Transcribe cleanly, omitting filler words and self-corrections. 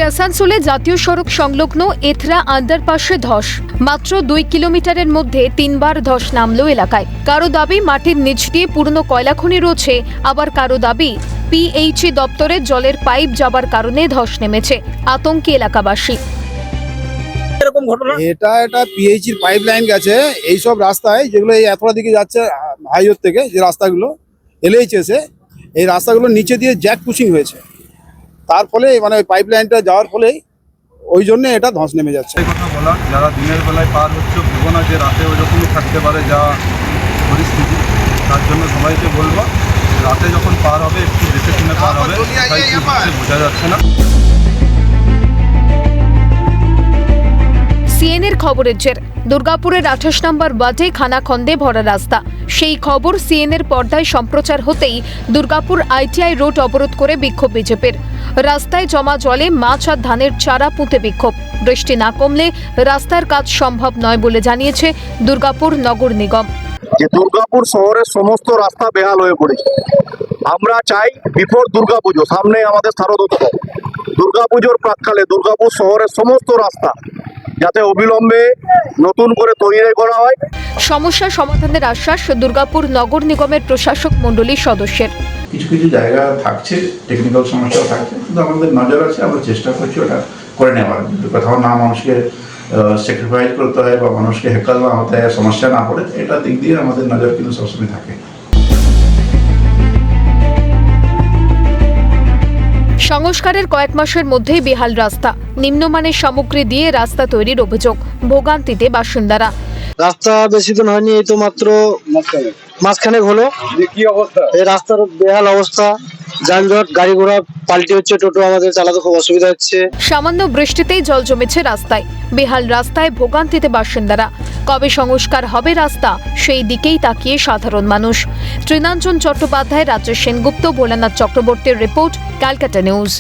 ফের আসানসোলে জাতীয় সড়ক সংলগ্ন এথরা আন্ডারপাসে ধস। মাত্র 2 কিলোমিটারের মধ্যে 3বার ধস নামলো এলাকায়। কারো দাবি মাটির নিচ দিয়ে পুরনো কয়লা খনি রয়েছে, আবার কারো দাবি পিএইচই দপ্তরে জলের পাইপ যাবার কারণে ধস নেমেছে। আতঙ্কে এলাকাবাসী। এটা পিএইচির পাইপ লাইন গেছে এইসব রাস্তায়, যেগুলো এই এতটা দিকে যাচ্ছে হাইওয়ে থেকে, যে রাস্তাগুলো এলএইচএসে, এই রাস্তাগুলো নিচে দিয়ে জ্যাক পুশিং হয়েছে, তার ফলে মানে পাইপ লাইনটা যাওয়ার ফলেই ওই জন্য এটা ধস নেমে যাচ্ছে। এই কথা বলা, যারা দিনের বেলায় পার হচ্ছে ভেবো না যে রাতে ওইরকমই থাকতে পারে যা পরিস্থিতি। তার জন্য সবাইকে বলবো, রাতে যখন পার হবে একটু দেখে শুনে পার হবে, বোঝা যাচ্ছে না। সিএনএর খবরের জের দুর্গাপুরের 28 নম্বর ওয়ার্ডে খানাখন্দে ভরা রাস্তা। সেই খবর সিএনএর পর্দায় সম্প্রচার হতেই দুর্গাপুর আইটিআই রোড অবরোধ করে বিক্ষোভ বিজেপির। রাস্তায় জমা জলে মাছ আর ধানের চারা পুঁতে বিক্ষোভ। বৃষ্টি না কমলে রাস্তার কাজ সম্ভব নয় বলে জানিয়েছে দুর্গাপুর নগর নিগম। যে দুর্গাপুর শহরের সমস্ত রাস্তা বেহাল হয়ে পড়েছে। আমরা চাই বিফোর দুর্গাপুজো, সামনে আমাদের শারদোৎসব, দুর্গাপুজোর প্রাক্কালে দুর্গাপুর শহরের সমস্ত রাস্তা যাতে অবিলম্বে নতুন করে তৈরি করা হয়। সমস্যা সমাধানের আশ্বাস দুর্গাপুর নগর নিগমের প্রশাসক মণ্ডলীর সদস্যের। কিছু কিছু জায়গা থাকছে, টেকনিক্যাল সমস্যা থাকছে, কিন্তু আমাদের নজর আছে, আমরা চেষ্টা করছি ওটা করে নেওয়ার। কোথাও না মানুষকে স্যাক্রিফাইস করতে হয় বা মানুষকে হেকাল না হতে হয়, সমস্যা না পড়ে, এটা দিক দিয়ে আমাদের নজর কিন্তু সবসময় থাকে। সংস্কারের কয়েক মাসের মধ্যেই বেহাল রাস্তা, নিম্নমানের সামগ্রী দিয়ে রাস্তা তৈরির অভিযোগ, ভোগান্তিতে বাসিন্দারা। রাস্তা বেশি দিন হয়নি, এই তো মাত্র মাঝখানেক হলো। কি অবস্থা এই রাস্তার? বেহাল অবস্থা, যানজট, গাড়ি ঘোড়া পাল্টি হচ্ছে, টোটো আমাদের চালাতে খুব অসুবিধা হচ্ছে। সামান্য বৃষ্টিতেই জল জমেছে রাস্তায়, বেহাল রাস্তায় ভোগান্তিতে বাসিন্দারা। কবে সংস্কার হবে রাস্তা, সেই দিকেই তাকিয়ে সাধারণ মানুষ। তৃণাঞ্জন চট্টোপাধ্যায়, রাজেশ সেনগুপ্ত, ভোলানাথ চক্রবর্তীর রিপোর্ট, ক্যালকাটা নিউজ।